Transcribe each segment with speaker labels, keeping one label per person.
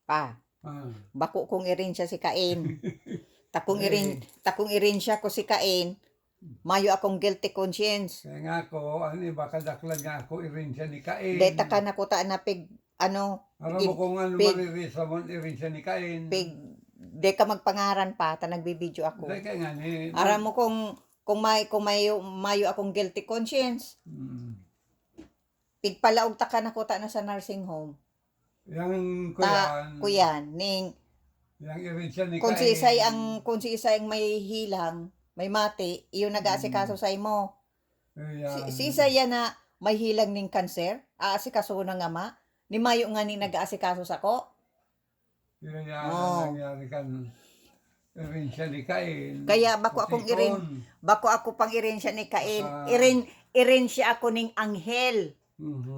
Speaker 1: Pa,
Speaker 2: Ah.
Speaker 1: bako kong irin siya si Cain. Takong
Speaker 2: Eh,
Speaker 1: irin siya ko si Cain. Mayo akong guilty conscience.
Speaker 2: kaya nga ako, ano iba, kadaklan nga ako, irin siya ni Cain.
Speaker 1: Deta ka na ko ta na pig, ano,
Speaker 2: Alam mo kung ano
Speaker 1: pig,
Speaker 2: maririsa mo, irin siya ni Cain.
Speaker 1: de ka magpangaran pa, ta nagbibideo ako.
Speaker 2: Kaya nga ni...
Speaker 1: Aram mo kung mayo akong guilty conscience. Pigpalaog ta ka na ko ta na sa nursing home.
Speaker 2: Yang
Speaker 1: kuyan, ning
Speaker 2: yang irin siya ni
Speaker 1: kung
Speaker 2: Cain.
Speaker 1: kung si isay ang may hilang, may mati, iyo nag-aasikaso sa imo. Si isay na may hilang ning kanser, aasikaso na nga ma, ni mayo nga ni nag-aasikaso sa ko.
Speaker 2: Yan nangyari kan irin siya ni Cain.
Speaker 1: Kaya bako ako pang irin siya ni Cain. Irin siya ako ning anghel.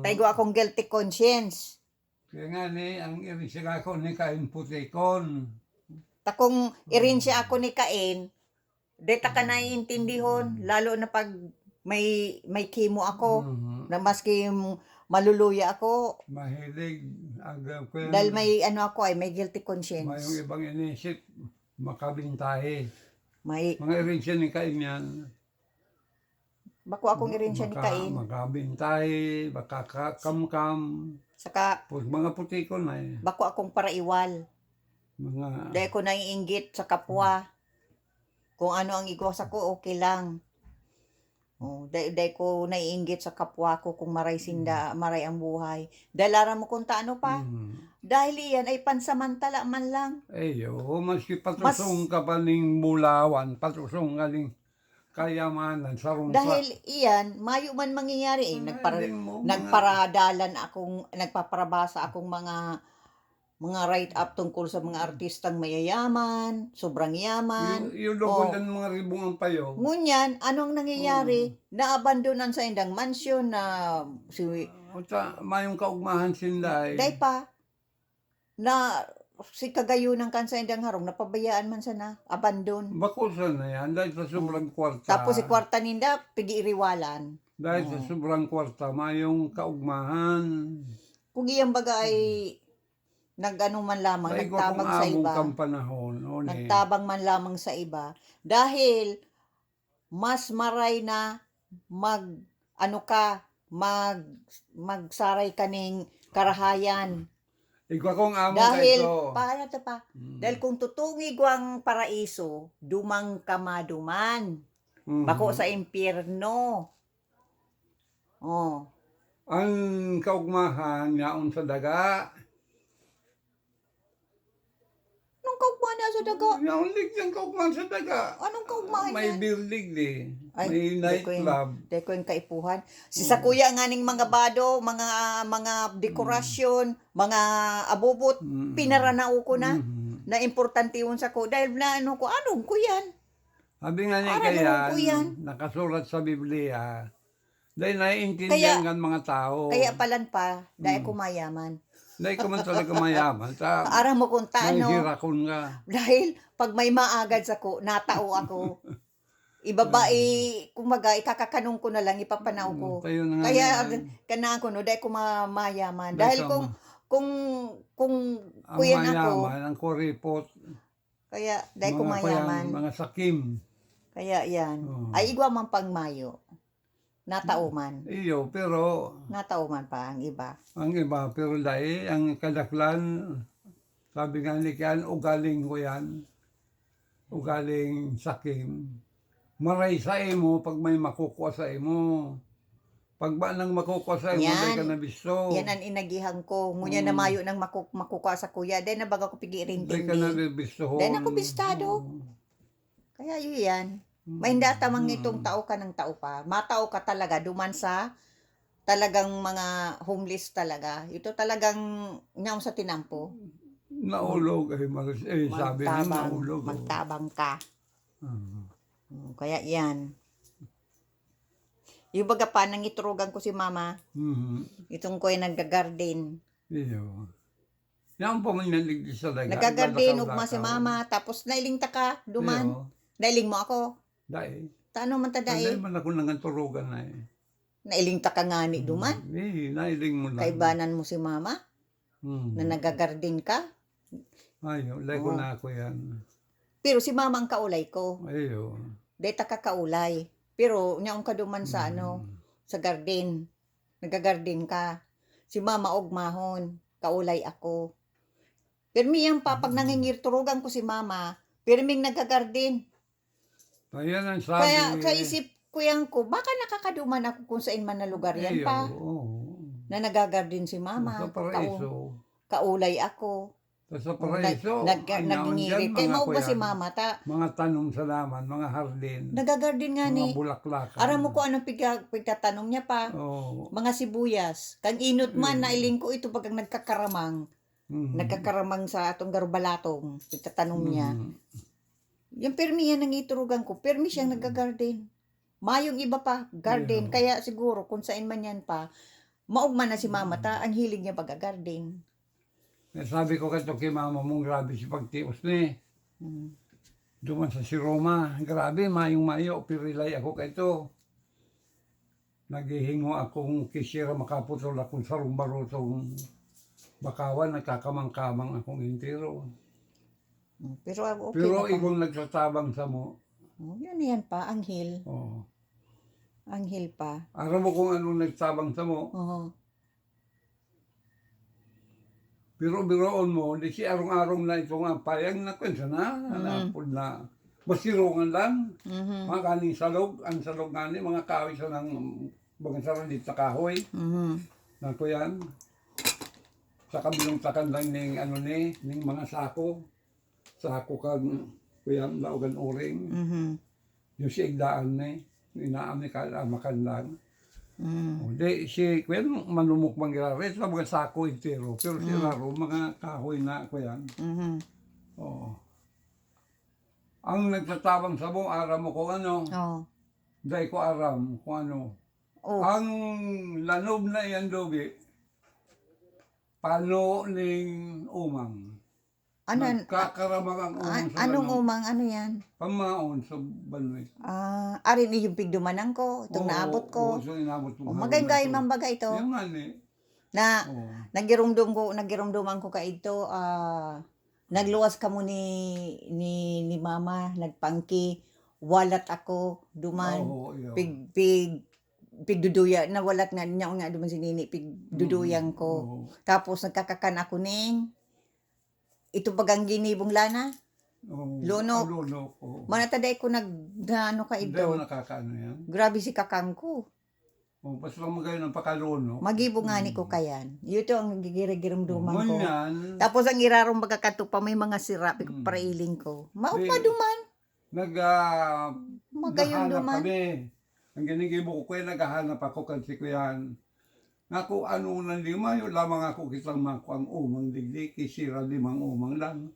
Speaker 1: Taygo akong guilty conscience.
Speaker 2: Kaya nga ni, ang irin siya ako ni Cain putikon.
Speaker 1: Takong irin siya ako ni Cain, deta ka naiintindihon, lalo na pag may chemo ako, na maski maluluya ako.
Speaker 2: Mahilig.
Speaker 1: Dahil may ano ako may guilty conscience.
Speaker 2: May yung ibang inisip, makabintahe.
Speaker 1: May
Speaker 2: mga irin siya ni Cain yan.
Speaker 1: Bako akong irin siya ni Cain.
Speaker 2: Makabintahe, makakamkam.
Speaker 1: Saka,
Speaker 2: mga putikon na
Speaker 1: bako akong paraiwal. Dahil ko naiinggit sa kapwa. Kung ano ang igwas ako, okay lang. Dahil ko naiinggit sa kapwa ko kung maray ang buhay. Dahil aram mo kung taano pa. Dahil iyan ay pansamantala man lang.
Speaker 2: Maski patusong ka pa ning bulawan, patusong ka ning kayamanan sa rumpa.
Speaker 1: Dahil iyan, mayo man mangyayari nagpaparabasa akong mga write-up tungkol sa mga artistang mayayaman, sobrang yaman.
Speaker 2: Yung lugod ng mga ribungan payo.
Speaker 1: Ngunyan, anong nangyayari? Naabandonan sa indang mansyon na
Speaker 2: mayong kaugmahan sinday.
Speaker 1: Day pa, na si kagayunan kan sa indang harong, napabayaan man sana, abandon.
Speaker 2: Bakusan na yan, dahil sa sobrang kwarta.
Speaker 1: Tapos si kwarta ninda, pigi-iriwalan.
Speaker 2: Dahil sa sobrang kwarta, mayong kaugmahan.
Speaker 1: Kung iyang baga ay nagano man lamang, nagtabang sa iba. Nagtabang man lamang sa iba. Dahil, mas maray na magsaray kaning karahayan.
Speaker 2: Ikaw kong amo
Speaker 1: dahil,
Speaker 2: kayo.
Speaker 1: Dahil kung tutungi guang paraiso, dumang kamaduman. Bako sa impyerno.
Speaker 2: Ang kaugmahan yaon sa daga.
Speaker 1: Anong kaugmahan niya sa daga?
Speaker 2: Yung ligyan kaugmahan sa daga.
Speaker 1: Anong kaugmahan niya?
Speaker 2: May building may nightclub.
Speaker 1: Dahil ko yung kaipuhan. Sa kuya nga ning mga bado, mga dekorasyon, mga abubot, pinaranao ko na. Na importante yun sa ko. Dahil na anong ko yan?
Speaker 2: Sabi nga niya nakasulat sa Biblia. Dahil naiintindihan ng mga tao.
Speaker 1: Kaya palan pa, dahil kumayaman.
Speaker 2: Dahil ka man talaga mayaman.
Speaker 1: Aram mo kung taano.
Speaker 2: Hirakon ka.
Speaker 1: Dahil pag may maagad sa ko, natao ako. Kumaga, ikakakanong ko na lang, ipapanaw ko. Kaya, kanaan ko, dahil ko mayaman. Dahil kung kuyan ako.
Speaker 2: Ang mayaman, ang kuripot.
Speaker 1: Kaya, dahil ko mayaman.
Speaker 2: Mga sakim.
Speaker 1: Kaya yan. Ay, igwa man pang mayo. Natauman.
Speaker 2: Pero
Speaker 1: natauman pa ang iba.
Speaker 2: Ang iba, pero dahil ang kadaklan, sabi nga ni Kian, ugaling ko yan. Ugaling sakim. Maray sa imo pag may makukuha sa imo. Pag ba nang makukuha sa imo, dahil ka nabisto.
Speaker 1: Yan ang inagihang ko. Ngunyan na mayo nang makukuha sa kuya. Dahil na baga ko pigirin tindi.
Speaker 2: Dahil ka nabisto.
Speaker 1: Dahil ako bistado. Kaya yun yan. May hindi tamang itong tao ka ng tao pa. Matao ka talaga, duman sa talagang mga homeless talaga. Ito talagang nyaw sa tinampo.
Speaker 2: Naulog. Sabi na naulog.
Speaker 1: Magtabang ka. Kaya yan. Yung baga pa, nang iturugan ko si mama. Itong ko ay nag-garden.
Speaker 2: Yan po man naligdi sa daga.
Speaker 1: Nag-garden, ugma si mama. Tapos nailing ta ka, duman. Nailing mo ako.
Speaker 2: Dahil.
Speaker 1: Tano man ta dahil?
Speaker 2: Dahil man ako nanganturugan na
Speaker 1: Nailing ta ka nga ni duman?
Speaker 2: Nailing mo lang.
Speaker 1: Kaibanan mo si mama? Na nagagarden ka?
Speaker 2: Ayo, lay ko
Speaker 1: Oh.
Speaker 2: na ako yan.
Speaker 1: Pero si mama ang kaulay ko.
Speaker 2: Ayo.
Speaker 1: Day ta kakaulay. Pero nyaong kaduman sa sa garden. Nagagarden ka. Si mama og mahon, kaulay ako. Pero miyang pag nangingirturugan ko si mama, pero ming nagagarden.
Speaker 2: Ayan ang sabi.
Speaker 1: Kaya kaisip ko yan ko, baka nakakaduman ako kung saan man na lugar yan
Speaker 2: Ayo,
Speaker 1: pa.
Speaker 2: oo.
Speaker 1: Na nagagarden si mama.
Speaker 2: Sa paraiso.
Speaker 1: Kaulay ako.
Speaker 2: Sa paraiso.
Speaker 1: Nagingirit. Kaya mao ba si mama ta?
Speaker 2: Mga tanong sa laman, mga hardin.
Speaker 1: Nagagarden nga
Speaker 2: Mga
Speaker 1: ni.
Speaker 2: bulaklakan.
Speaker 1: Aram mo ko anong pigtatanong niya pa.
Speaker 2: Oo.
Speaker 1: Mga sibuyas. Kang inot man na iling ko ito pag nagkakaramang. Nagkakaramang sa atong garubalatong. Pigtatanong niya. Yung permi yan ang iturugan ko. Permi siyang nagagarden. Mayong iba pa, garden. Kaya siguro kung saan man yan pa, maugman na si mama ta, ang hilig niya pag-garden.
Speaker 2: Sabi ko kato kay mama mong grabe si pagtios ni. Duman sa si Roma. Grabe, mayong mayo. Pirilay ako kaito. Naghihingo akong kisira makaputol akong sarong-barotong bakawan. Nagkakamang-kamang akong intiro.
Speaker 1: Pero okay
Speaker 2: Pero
Speaker 1: na pa.
Speaker 2: ikong nagsatabang sa mo.
Speaker 1: Yan pa, anghel.
Speaker 2: Oh.
Speaker 1: Anghel pa.
Speaker 2: Aram mo kung anong nagtabang sa mo.
Speaker 1: Oo.
Speaker 2: Pero biroon mo, di si arong-arong na itong apayang na kwensa na. Napod na. Basirungan lang. Mga kaning salog. Ang salog nga ni, mga kawis na ng mga saralit na kahoy. Na ko yan. Sa kabilong takan lang ning ano ni, ning mga sako. Sako kang kuyan, laugan oring. Yung si igdaan ni, inaam ni makan lang. Di si kuyan, manumok mangyari, sa mga sako itero. Pero si Raro, mga kahoy na kuyan. Oo. Ang nagtatabang sa mo, aram mo kung ano.
Speaker 1: Oo.
Speaker 2: Dahil ko aram kung ano.
Speaker 1: Oh.
Speaker 2: Ang lanob na yan dobi, pano ning umang.
Speaker 1: Anan?
Speaker 2: Nagkakaramang ang umang sa
Speaker 1: Anong
Speaker 2: lanob.
Speaker 1: umang? Ano yan?
Speaker 2: Pamaon sa banwit.
Speaker 1: Arin yung pigdumanan ko. Itong naabot ko.
Speaker 2: Oo, so inabot mo.
Speaker 1: Magay-gay man baga ito.
Speaker 2: Yung nga ni.
Speaker 1: Na
Speaker 2: Oo.
Speaker 1: nagirumduman ko ka ito. Nagluwas ka mo ni mama. Nagpangki. Walat ako. Duman.
Speaker 2: Oo, yun.
Speaker 1: Pigduduya. Nawalat nga niya nga duman si Nini. Pigduduyang ko.
Speaker 2: Oo.
Speaker 1: Tapos nagkakakan ako ning ito bagang ginibong lana.
Speaker 2: Oo.
Speaker 1: Lunok.
Speaker 2: Lunok. Oo.
Speaker 1: Manataday ko ano ka
Speaker 2: Hindi mo
Speaker 1: ito.
Speaker 2: nakakaano yan.
Speaker 1: Grabe si kakang ko.
Speaker 2: O, basta lang magayon ng pakalunok.
Speaker 1: Magibungani ko kayan. Ito ang gigirig-girimduman ko.
Speaker 2: Ganyan.
Speaker 1: Tapos ang irarong magkakatupa may mga sirapi ko para iling ko. Maupa duman. Magayon
Speaker 2: Naghahanap
Speaker 1: duman.
Speaker 2: kami. Ang ginigibo ko kuya, naghahanap ako kasi kuyan. Naku, ano nang lima, yun lamang ako kitang mako ang umang digdi, kisira 5 umang lang.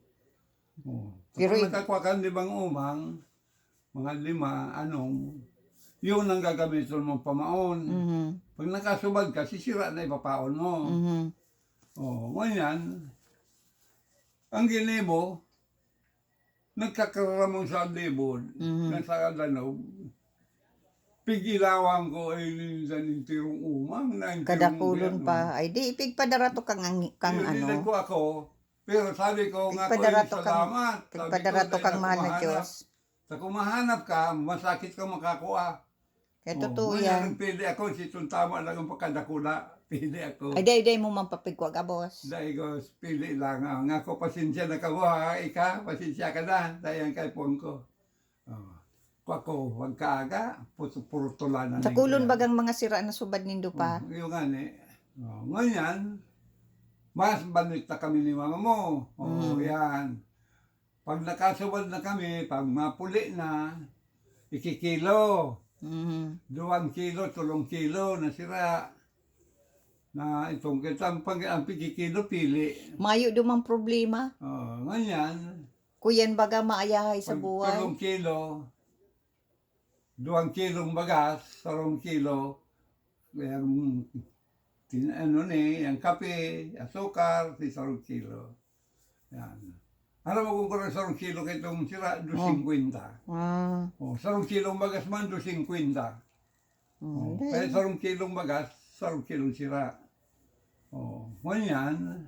Speaker 2: Oh.
Speaker 1: Pero
Speaker 2: Kapag nakakuha ka ng 5 umang, mga 5, yun ang gagamitin mo pamaon. Pag nakasubad ka, sisira na ipapaon mo. Oh, ganyan. Ang ginibo, nagkakaramang sa libod, nasa lanaw, pigilawan ko ay minsan yung tirong umang.
Speaker 1: Kadakulon pa. Ay di, ipigpadarato kang ano.
Speaker 2: Ko ako, pero sabi ko nga ko
Speaker 1: Pigpadarato
Speaker 2: salamat.
Speaker 1: Pigpadarato kang mahal na Diyos.
Speaker 2: Sa kumahanap ka, masakit ka makakuha.
Speaker 1: Kaya totoo yan.
Speaker 2: Pili ako, si tama lang ang pagkadakula. Pili ako.
Speaker 1: Ay day mo man papigwag abos.
Speaker 2: Dahil ko, pili lang. Nga ko, pasensya na ka mo, ha? Ika, pasensya ka na. Dahil ang kaipuan ko. Ako, wag ka aga, puro-tulan na.
Speaker 1: Sa kulon bagang mga sira na subad nindo pa.
Speaker 2: Yung nga ni. Ngayon, mas banit na kami ni mama mo. Yan. Pag nakasubad na kami, pag mapuli na, ikikilo. 2 kilo, 3 kilo na sira. Na itong kitang ang pigikilo pili.
Speaker 1: Mayo dumang problema.
Speaker 2: Ngayon,
Speaker 1: Kuyan baga maayahay sa
Speaker 2: pag
Speaker 1: buhay.
Speaker 2: 3 kilo, 2 kilong bagas, 3 kilo, yung yung kape, asukar, 3 kilo. Yan. Alam mo kung kurang 3 kilo kitong sira, 250. Oh, 3 kilong bagas man, 250. Kaya 3 kilong bagas, 3 kilong sira. Ganyan.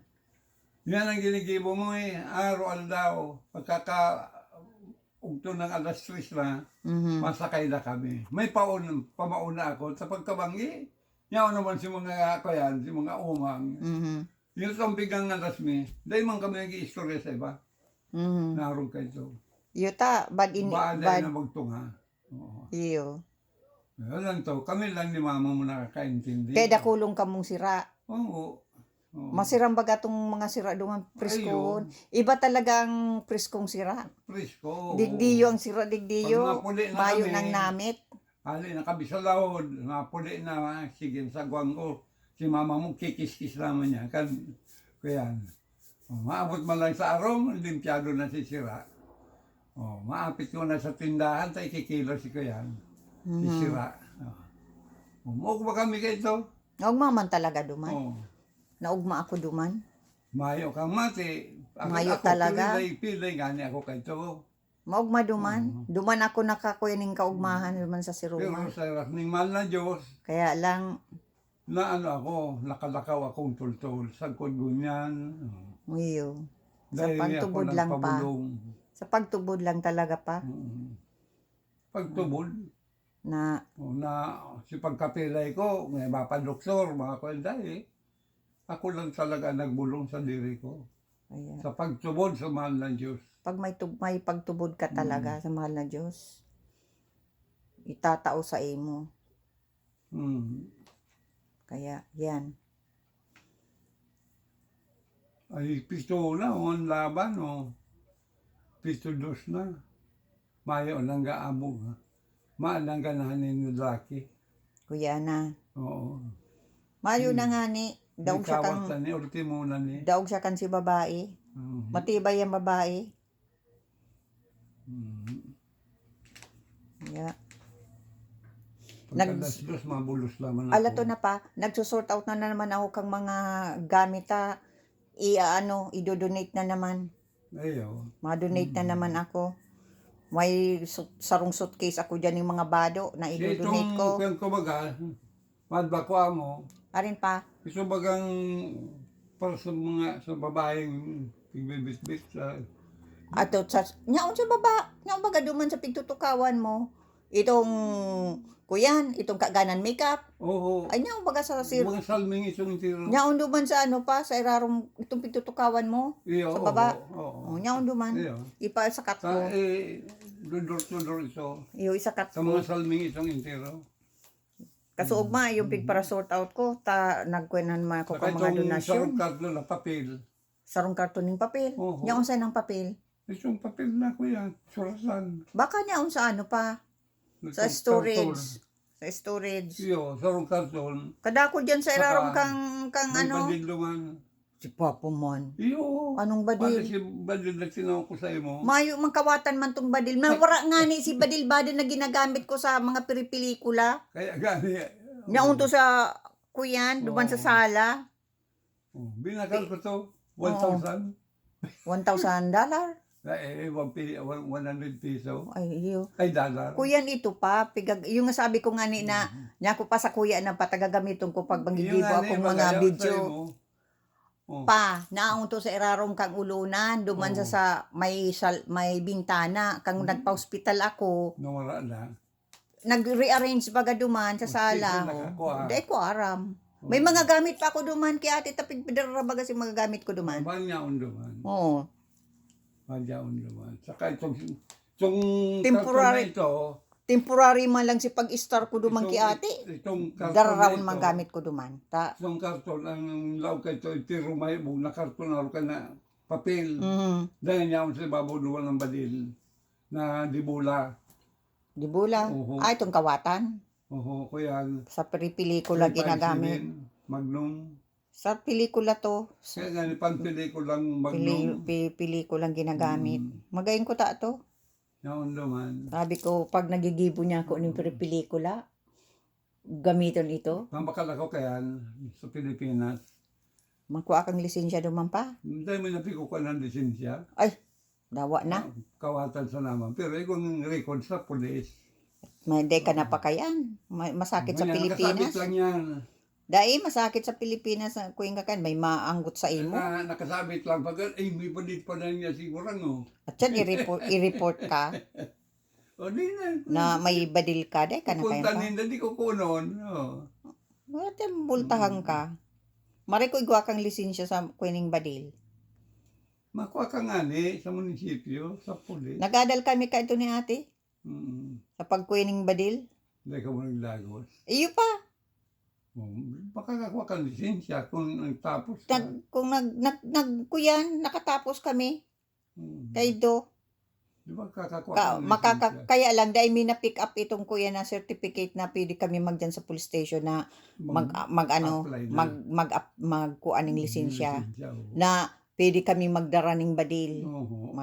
Speaker 2: Yan ang ginigibo mo eh. Araw daw. Ugto ng alas 3 na,
Speaker 1: Mhm.
Speaker 2: masakay na kami. May pamauna ako sa pagkabangi. Yaw naman si mga kayan, si mga umang.
Speaker 1: Mhm.
Speaker 2: Yung itong bigang alas mi, dahil man kami nag-i-istorya sa iba.
Speaker 1: Mhm.
Speaker 2: Naroon kayo ito.
Speaker 1: Yuta,
Speaker 2: Baaday na magtunga. Oo.
Speaker 1: iyo.
Speaker 2: Yan lang to. Kami lang ni mama mo nakakaintindi.
Speaker 1: Kaya dakulong ka mong sira.
Speaker 2: Oo. Oo.
Speaker 1: Masirang baga tong mga sira duman preskohon. Iba talagang preskong sira.
Speaker 2: Presko.
Speaker 1: Digdiyo ang sira,
Speaker 2: Pag
Speaker 1: digdiyo.
Speaker 2: napuli na
Speaker 1: Bayo
Speaker 2: kami,
Speaker 1: ng namit.
Speaker 2: ali, nakabisalahod, napuli na, sige, sa guwang ko, si mama mo, kikis-kis naman niya, kan, kaya, maabot man lang sa arom, limpyado na si sira. Maapit ko na sa tindahan, tayo kikilo si Kuyan, si sira. Umuog ba kami kayo ito?
Speaker 1: Naugma man talaga duman.
Speaker 2: Oh.
Speaker 1: Naugma ako duman.
Speaker 2: Mayo kang mati.
Speaker 1: Mayo talaga.
Speaker 2: Pilay, gani ako kayo ito.
Speaker 1: Maugma duman. Duman ako nakakuya ning kaugmahan duman sa
Speaker 2: Pero
Speaker 1: Siroma.
Speaker 2: sa ning mahal na Diyos,
Speaker 1: Kaya lang,
Speaker 2: na ano ako, nakalakaw akong tultol sa kungunyan.
Speaker 1: iyo. Sa
Speaker 2: Dahil
Speaker 1: pagtubod
Speaker 2: ako
Speaker 1: lang pa.
Speaker 2: nagpabulong.
Speaker 1: Sa pagtubod lang talaga pa.
Speaker 2: Pagtubod,
Speaker 1: Na,
Speaker 2: si pagkapilay ko, may mapadoktor, mga kwenta eh. Ako lang talaga nagbulong sa diri ko.
Speaker 1: kaya,
Speaker 2: Sa pagtubod sa mahal ng Diyos.
Speaker 1: pag may pagtubod ka talaga sa mahal na Diyos, itatao sa imo.
Speaker 2: Hmm.
Speaker 1: Kaya, yan.
Speaker 2: Ay, pisto na, ang laban, pisto dos na. Mayo nang gaamog, ha. Maalang ganahanin ng laki.
Speaker 1: Kuya na.
Speaker 2: Oo.
Speaker 1: Mayo na nga ni, daog siya kang,
Speaker 2: May kawat na ni, ultimo na ni.
Speaker 1: daog siya kan si babae. Matibay ang babae. Yeah.
Speaker 2: Pagkalas dos, mabulos naman ako.
Speaker 1: Alato na pa, nagsusort out na naman ako kang mga gamit i-donate na naman.
Speaker 2: Ayo.
Speaker 1: Ma-donate na naman ako. May sarong suitcase ako dyan yung mga bado na i-donate ko.
Speaker 2: Itong kumaga, madbako mo,
Speaker 1: Arin pa,
Speaker 2: gusto bagang para sa mga sa babaeng pigbibit-bit sa
Speaker 1: ato nyaon sa baba, nyaon baga duman sa pigtutukawan mo. Itong kuyan, itong kaganan makeup.
Speaker 2: oo.
Speaker 1: Ay nyaon baga sa
Speaker 2: Mga salming itong tiro.
Speaker 1: nyaon duman sa sa irarong itong pigtutukawan mo.
Speaker 2: Iyo,
Speaker 1: sa baba.
Speaker 2: Oo.
Speaker 1: Nyaon duman.
Speaker 2: Iyo.
Speaker 1: Ipa sa kat
Speaker 2: Sa
Speaker 1: ko.
Speaker 2: dudor-tudor ito.
Speaker 1: Iyo isa kat
Speaker 2: Sa
Speaker 1: ko.
Speaker 2: mga salming itong intiro.
Speaker 1: Kasugma yung pig para sort out ko ta nagkuenan man ako
Speaker 2: Saka
Speaker 1: kang mga
Speaker 2: itong
Speaker 1: donasyon.
Speaker 2: sarong karton na papel.
Speaker 1: Sarong karton ng papel.
Speaker 2: Oo.
Speaker 1: Nyaon sa ng papel.
Speaker 2: Itong papel na ko yan, surasan.
Speaker 1: Baka nyaon sa pa sa
Speaker 2: Itong
Speaker 1: storage.
Speaker 2: karton.
Speaker 1: Sa storage.
Speaker 2: Iyo, sarong karton.
Speaker 1: Kadako dyan sa
Speaker 2: Saka,
Speaker 1: irarong kang
Speaker 2: May
Speaker 1: ano.
Speaker 2: badilungan.
Speaker 1: Si Papa man.
Speaker 2: Iyo.
Speaker 1: Anong
Speaker 2: Pati
Speaker 1: badil?
Speaker 2: si badil na tinawag ko sa imo.
Speaker 1: Mayo man kawatan man tong badil. Mawara nga ni si badil-badil na ginagamit ko sa mga piripelikula.
Speaker 2: Kaya gani.
Speaker 1: Nyaon to sa kuyan, duman sa sala.
Speaker 2: Binakal ko to. 1,000.
Speaker 1: $1,000.
Speaker 2: Eh, 100 piso.
Speaker 1: Ay, iyo.
Speaker 2: Ay, dollar.
Speaker 1: Kuyan ito pa, yung nga sabi ko nga ni na, niya ko pa sa kuya na patagagamiton ko pag
Speaker 2: Yung
Speaker 1: bangigibo
Speaker 2: nga
Speaker 1: akong
Speaker 2: ni,
Speaker 1: mga
Speaker 2: magayaw
Speaker 1: video.
Speaker 2: sa imo. Oh.
Speaker 1: Pa, naong to sa irarong kang ulunan, duman sa may bintana, kang nagpa-hospital ako,
Speaker 2: Nawala na.
Speaker 1: nag-rearrange baga duman sa sala. Dahil ko aram. May mga gamit pa ako duman, kaya ati tapig pidara baga si mga gamit ko duman.
Speaker 2: Banyaon duman.
Speaker 1: Oo.
Speaker 2: Banyaon duman. Saka itong
Speaker 1: Temporary.
Speaker 2: karton na ito.
Speaker 1: Temporary man lang si pag-star ko duman ki ate.
Speaker 2: Itong karton
Speaker 1: Dararawon
Speaker 2: na
Speaker 1: man
Speaker 2: ito.
Speaker 1: gamit ko duman. Ta.
Speaker 2: Itong karton, ang law ka ito, itiro may bug na karton na ka na papel. Dahil niya sa babaw duwan ng badil na dibula.
Speaker 1: Di bula.
Speaker 2: Oo.
Speaker 1: Itong kawatan.
Speaker 2: Oo, kuya.
Speaker 1: Sa pelikula ginagamit.
Speaker 2: Magnum.
Speaker 1: Sa pelikula to.
Speaker 2: Kaya nga, pan-pelikulang Magnum.
Speaker 1: Pelikulang ginagamit. Magayon ko ta to.
Speaker 2: Yaon naman.
Speaker 1: Sabi ko, pag nagigibo niya ako ng pelikula, gamiton ito.
Speaker 2: Pambakal ako kaya sa Pilipinas.
Speaker 1: Magkuha kang lisensya duman pa.
Speaker 2: Dahil may napiko ka ng lisensya.
Speaker 1: Ay, dawa na.
Speaker 2: Kawatan sa naman. Pero ikong record sa pulis.
Speaker 1: Hindi ka na pa kayan. Masakit sa
Speaker 2: Ganyan,
Speaker 1: Pilipinas.
Speaker 2: nakasabit lang yan.
Speaker 1: Dai masakit sa Pilipinas ang kuing kakan may maanggot sa imo.
Speaker 2: Na nakasabit lang pag ay may palit pa na niya siguro no.
Speaker 1: At yan i-report ka
Speaker 2: O di
Speaker 1: na may badil ka dai kana kayo
Speaker 2: pupunta
Speaker 1: pa.
Speaker 2: ninda di ko kunon. Oh.
Speaker 1: Wala tayong multahan ka. Mari ko igwa kang lisensya sa kuining badil.
Speaker 2: Makuha ka nga ni sa munisipyo, sa pulis.
Speaker 1: Nagadal kami ka ito ni ate sa pagkuining badil.
Speaker 2: Hindi ka mo naglagos.
Speaker 1: Iyo pa.
Speaker 2: Oh, baka kakuha ka ng lisensya kung nagtapos ka.
Speaker 1: Kung kuyan, nakatapos kami. Kay do.
Speaker 2: Di ba kakakuha ka ng lisensya?
Speaker 1: Kaya lang, dahil may na-pick up itong kuya na certificate na pwede kami magdyan sa police station na
Speaker 2: apply na.
Speaker 1: magkuan ng lisensya.
Speaker 2: Oo.
Speaker 1: Na pwede kami magdara ng badil.
Speaker 2: Oo.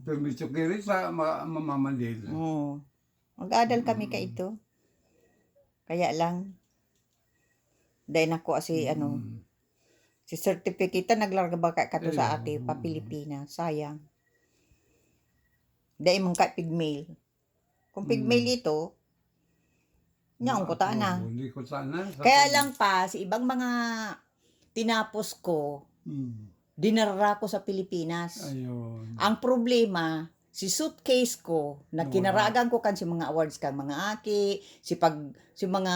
Speaker 2: Permiso kiri sa mamamandil.
Speaker 1: Mag-adal kami ka ito. Kaya lang, dahil nako si si certificate na naglarga ba ka to sa ate pa Pilipinas, sayang. Dahil mong ka pigmail. Kung pigmail ito, nyaong ko na.
Speaker 2: Hindi ko sana.
Speaker 1: Kaya lang pa, si ibang mga tinapos ko, dinarara ko sa Pilipinas.
Speaker 2: Ayun.
Speaker 1: Ang problema, si suitcase ko, na kinaragan ko kan si mga awards kang mga aki, si mga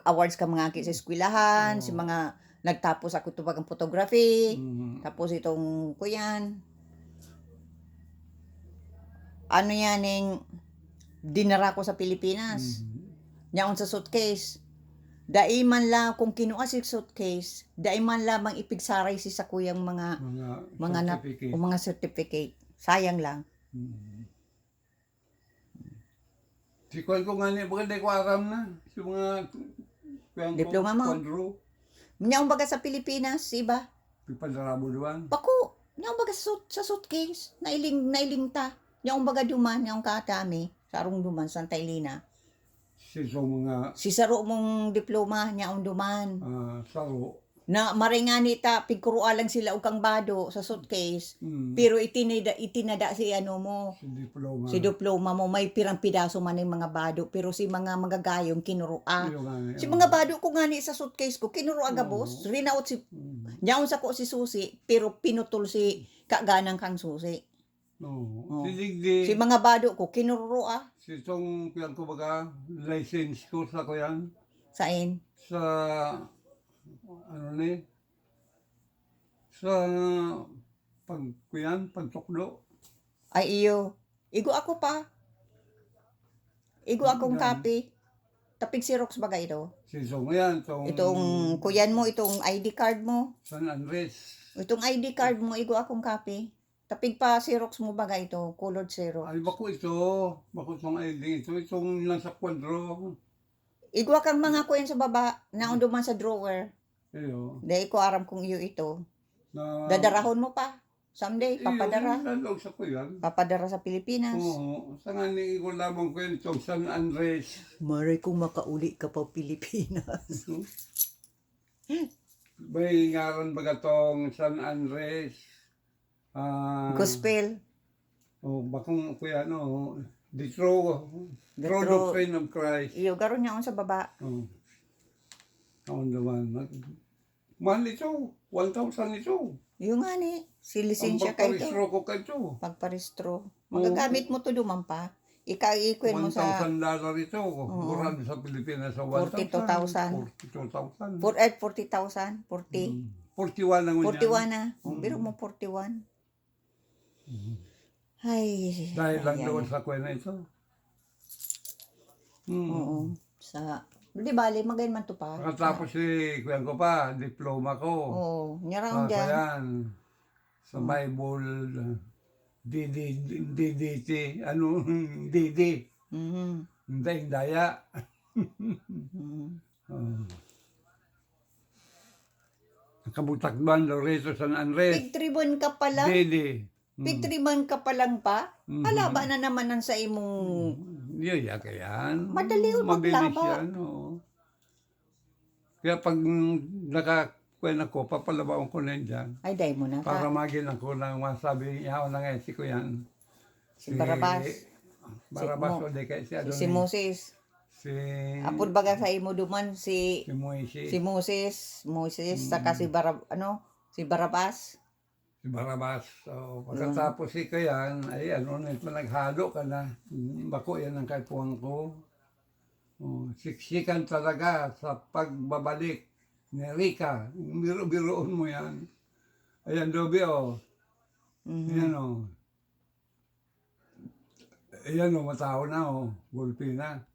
Speaker 1: awards kang mga aki sa eskwelahan, si mga nagtapos ako ito bagang photography, tapos itong kuyan. Ano yan yung dinara ko sa Pilipinas. Nyaon sa suitcase. Dai man lang kung kinuha si suitcase, dai man lamang ipigsaray si sa kuyang mga certificate. Sayang lang.
Speaker 2: Si Kwan ko nga niya, baka di ko aram na. Si mga
Speaker 1: Diploma mo.
Speaker 2: Kwadro.
Speaker 1: Nyaong baga sa Pilipinas, iba.
Speaker 2: Pipadarabo doon.
Speaker 1: Bako, nyaong baga sa suitcase, nailing ta. Nyaong baga duman, nyaong katami, sa arong duman, Santa Elena. Si saro mong diploma, nyaong duman.
Speaker 2: Saro.
Speaker 1: Na maringani ta, pigkuruan lang sila og kang bado sa suitcase. Pero itinada si ano mo. Si diploma mo, may pirang pidaso man yung mga bado. Pero si mga magagayong kinurua. Si mga bado ko ngani sa suitcase ko, kinurua gabos. Rinaot si, nyaon sa ko si Susi, pero pinutol si kaganang kang Susi. Si mga bado ko, kinurua.
Speaker 2: Si itong, kuyan ko baga, license ko sa kuyan.
Speaker 1: Sain?
Speaker 2: Sa sa pagtuklo.
Speaker 1: Ay iyo. Igo ako pa. Igo akong copy. Tapig Xerox baga ito.
Speaker 2: So yan,
Speaker 1: itong kuyan mo, itong ID card mo.
Speaker 2: San Andres.
Speaker 1: Itong ID card mo, igo akong copy. Tapig pa Xerox mo baga ito, colored Xerox.
Speaker 2: Ay, bako itong ID ito, itong nasa kwadro.
Speaker 1: Igo kang mga kuyan sa baba, naon duman sa drawer.
Speaker 2: Iyo.
Speaker 1: Dahil ko aram kung iyo ito. Dadarahon mo pa. Someday, papadara.
Speaker 2: Iyo, sa kuyan.
Speaker 1: Papadara sa Pilipinas.
Speaker 2: Oo. Sa nga ni ko lamang ko yun, itong San Andres.
Speaker 1: Maray kung makauli ka pa Pilipinas.
Speaker 2: May ngaran baga tong San Andres.
Speaker 1: Gospel.
Speaker 2: Bakong kuya, the true doctrine of Christ.
Speaker 1: Iyo, garon niya sa baba.
Speaker 2: On the one. Mahal ito. 1,000 ito.
Speaker 1: Yung nga ni, si lisensya ka ito.
Speaker 2: Pagparistro ko ka ito.
Speaker 1: Pagparistro. Magagamit mo to duman pa. Ika-ikwen mo sa...
Speaker 2: $1,000 ito. Murado sa Pilipinas sa
Speaker 1: 42,000.
Speaker 2: 40,000.
Speaker 1: 40,000. 40.
Speaker 2: 41 lang
Speaker 1: 41 na. Biro mo 41. Ay.
Speaker 2: Dahil lang doon sa kwena ito.
Speaker 1: Oo. Di bali, magayon man to pa.
Speaker 2: Tapos kuyan ko pa, diploma ko.
Speaker 1: Oo. Nyarang dyan.
Speaker 2: Ayan. Sa Bible, DDT, DD. Daya. Kabutakban, Loreto, San Andres.
Speaker 1: Pigtribuan ka pala.
Speaker 2: DD.
Speaker 1: Pigtribuan ka pa lang pa. Alaba na naman ang sa imong...
Speaker 2: Yaya kayan.
Speaker 1: Madali o
Speaker 2: Mabilis
Speaker 1: maglaba.
Speaker 2: yan, Kaya pag nakakuha ako, papalabaon ko na dyan.
Speaker 1: Ay, dahil mo na
Speaker 2: Para magin ako ng masabi, yaw na nga si ko yan.
Speaker 1: Si Barabas.
Speaker 2: Barabas o di kay si
Speaker 1: Si Moses.
Speaker 2: Si,
Speaker 1: Apod baga sa imo duman si
Speaker 2: Moises,
Speaker 1: si Moses saka si si Barabas.
Speaker 2: si Barabas. So, pagkatapos ika yan, ay ano, nito naghalo ka na. Bako yan ang kaipuhan ko. Siksikan talaga sa pagbabalik ni Rika. Biro-biroon mo yan. Ayan, Dobi, Ayan, Ayan, matao na, gulpi na.